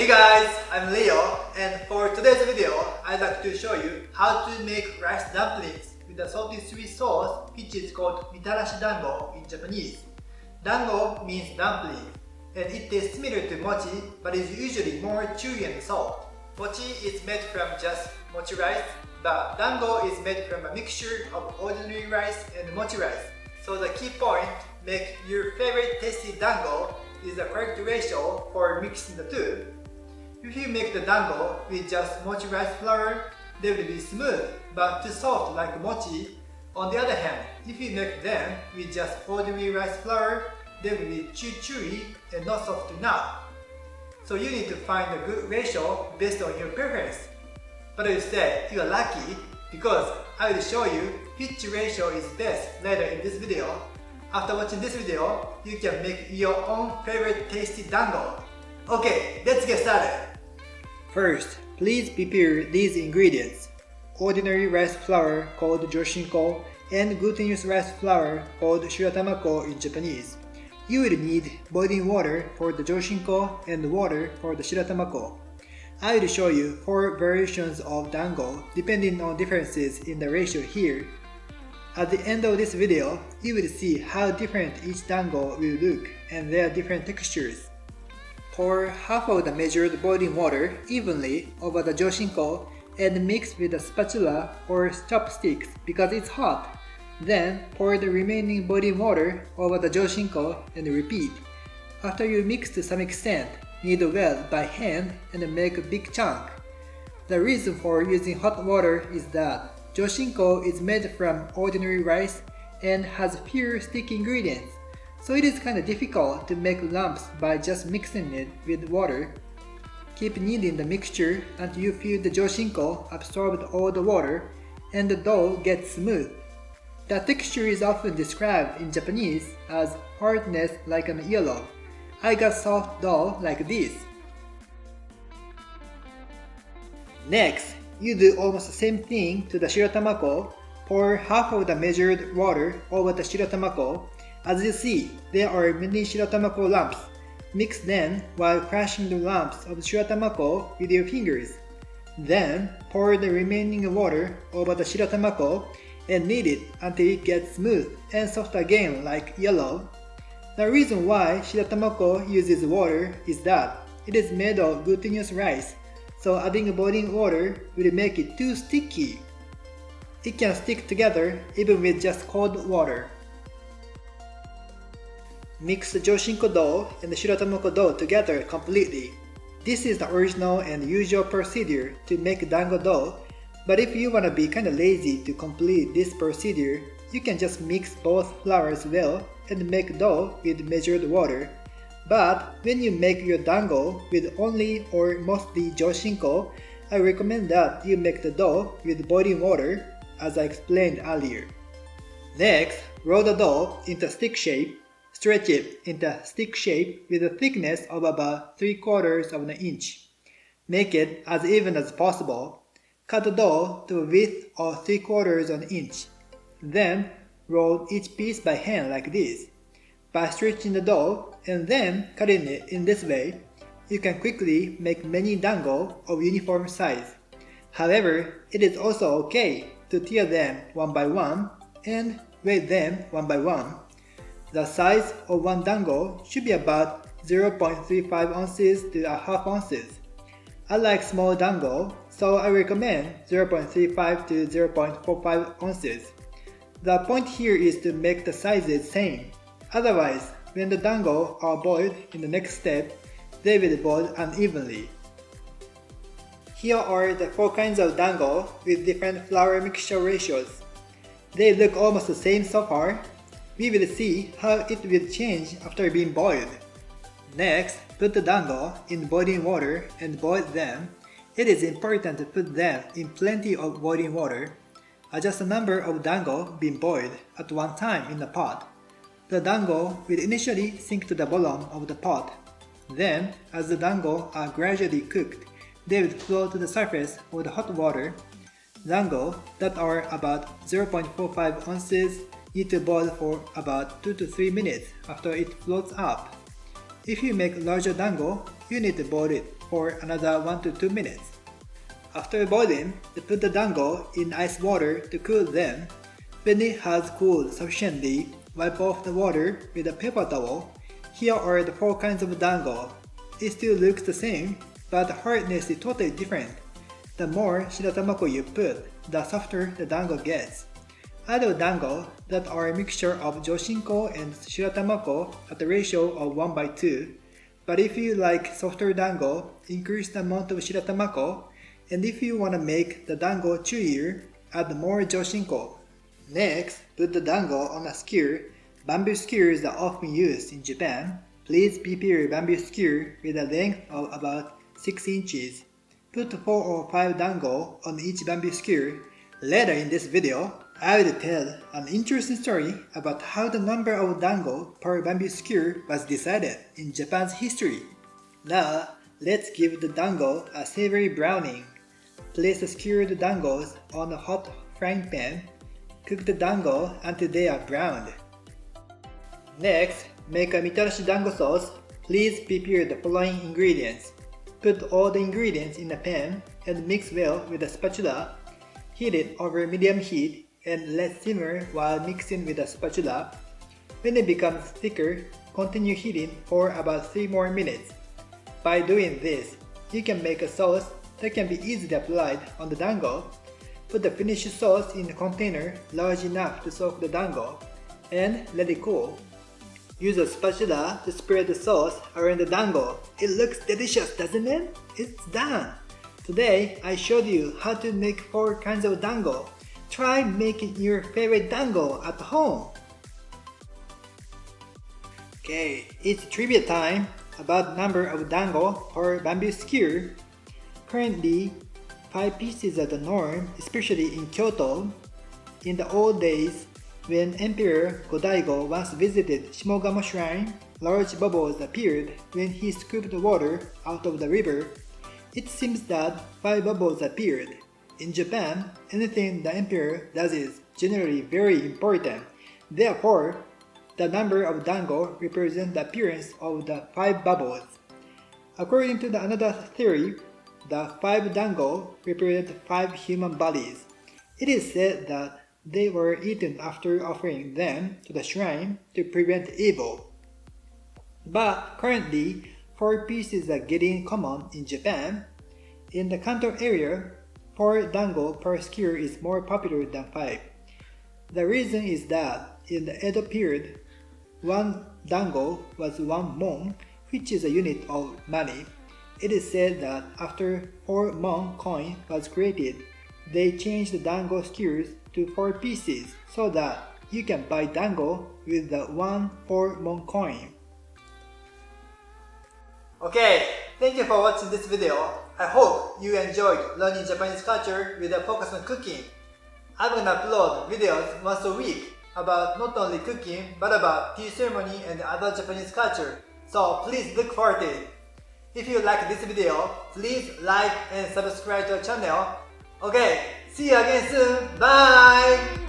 Hey guys, I'm Leo, and for today's video, I'd like to show you how to make rice dumplings with a salty sweet sauce which is called Mitarashi Dango in Japanese. Dango means dumpling, and it tastes similar to mochi but is usually more chewy and soft. Mochi is made from just mochi rice, but dango is made from a mixture of ordinary rice and mochi rice. So the key point, make your favorite tasty dango, is the correct ratio for mixing the two. If you make the dango with just mochi rice flour, they will be smooth but too soft like mochi. On the other hand, if you make them with just ordinary rice flour, they will be too chewy and not soft enough. So you need to find a good ratio based on your preference. But you say you are lucky because I will show you which ratio is best later in this video. After watching this video, you can make your own favorite tasty dango. Okay, let's get started. First, please prepare these ingredients: ordinary rice flour called Jyoshinko and glutinous rice flour called Shiratamako in Japanese. You will need boiling water for the Jyoshinko and water for the Shiratamako. I will show you 4 variations of dango depending on differences in the ratio here. At the end of this video, you will see how different each dango will look and their different textures. Pour half of the measured boiling water evenly over the Jyoshinko and mix with a spatula or chopsticks because it's hot. Then pour the remaining boiling water over the Jyoshinko and repeat. After you mix to some extent, knead well by hand and make a big chunk. The reason for using hot water is that Jyoshinko is made from ordinary rice and has fewer sticky ingredients, so it is kinda difficult to make lumps by just mixing it with water. Keep kneading the mixture until you feel the Jyoshinko absorbed all the water and the dough gets smooth. The texture is often described in Japanese as hardness like an earlobe. I got soft dough like this. Next, you do almost the same thing to the Shiratamako. Pour half of the measured water over the Shiratamako. As you see, there are many Shiratamako lumps. Mix them while crushing the lumps of Shiratamako with your fingers. Then, pour the remaining water over the Shiratamako and knead it until it gets smooth and soft again like earlobe. The reason why Shiratamako uses water is that it is made of glutinous rice, so adding boiling water will make it too sticky. It can stick together even with just cold water. Mix the Jyoshinko dough and the Shiratamako dough together completely. This is the original and usual procedure to make dango dough, but if you wanna be kinda lazy to complete this procedure, you can just mix both flours well and make dough with measured water. But when you make your dango with only or mostly Jyoshinko, I recommend that you make the dough with boiling water, as I explained earlier. Next, roll the dough into stick shape. Stretch it into stick shape with a thickness of about 3/4 of an inch. Make it as even as possible. Cut the dough to a width of 3/4 of an inch. Then roll each piece by hand like this. By stretching the dough and then cutting it in this way, you can quickly make many dango of uniform size. However, it is also okay to tear them one by one and weigh them one by one. The size of one dango should be about 0.35 ounces to a half ounces. I like small dango, so I recommend 0.35 to 0.45 ounces. The point here is to make the sizes same. Otherwise, when the dango are boiled in the next step, they will boil unevenly. Here are the 4 kinds of dango with different flour mixture ratios. They look almost the same so far. We will see how it will change after being boiled. Next, put the dango in boiling water and boil them. It is important to put them in plenty of boiling water. Adjust the number of dango being boiled at one time in the pot. The dango will initially sink to the bottom of the pot. Then, as the dango are gradually cooked, they will flow to the surface of the hot water. Dango that are about 0.45 ounces need to boil for about 2 to 3 minutes after it floats up. If you make larger dango, you need to boil it for another 1 to 2 minutes. After boiling, put the dango in ice water to cool them. When it has cooled sufficiently, wipe off the water with a paper towel. Here are the 4 kinds of dango. It still looks the same, but the hardness is totally different. The more shiratamako you put, the softer the dango gets. I love dango that are a mixture of Jyoshinko and Shiratamako at the ratio of 1:2. But if you like softer dango, increase the amount of Shiratamako, and if you want to make the dango chewier, add more Jyoshinko. Next, put the dango on a skewer. Bamboo skewers are often used in Japan. Please prepare bamboo skewer with a length of about 6 inches. Put 4 or 5 dango on each bamboo skewer. Later in this video, I will tell an interesting story about how the number of dango per bamboo skewer was decided in Japan's history. Now, let's give the dango a savory browning. Place the skewered dangos on a hot frying pan. Cook the dango until they are browned. Next, make a mitarashi dango sauce. Please prepare the following ingredients. Put all the ingredients in a pan and mix well with a spatula. Heat it over medium heat and let simmer while mixing with a spatula. When it becomes thicker, continue heating for about 3 more minutes. By doing this, you can make a sauce that can be easily applied on the dango. Put the finished sauce in a container large enough to soak the dango and let it cool. Use a spatula to spread the sauce around the dango. It looks delicious, doesn't it? It's done! Today, I showed you how to make 4 kinds of dango. Try making your favorite dango at home! Okay, it's trivia time about number of dango per bamboo skewer. Currently, 5 pieces are the norm, especially in Kyoto. In the old days, when Emperor Go-Daigo once visited Shimogamo Shrine, large bubbles appeared when he scooped water out of the river. It seems that 5 bubbles appeared. In Japan, anything the emperor does is generally very important. Therefore, the number of dango represents the appearance of the 5 bubbles. According to another theory, the 5 dango represent 5 human bodies. It is said that they were eaten after offering them to the shrine to prevent evil. But currently, 4 pieces are getting common in Japan. In the Kanto area, 4 dango per skewer is more popular than 5. The reason is that in the Edo period, 1 dango was 1 mon, which is a unit of money. It is said that after 4 mon coin was created, they changed the dango skewers to 4 pieces so that you can buy dango with the 1 4 mon coin. Okay, thank you for watching this video. I hope you enjoyed learning Japanese culture with a focus on cooking. I'm gonna upload videos once a week about not only cooking but about tea ceremony and other Japanese culture, so please look forward to it. If you like this video, please like and subscribe to our channel. Okay, see you again soon. Bye!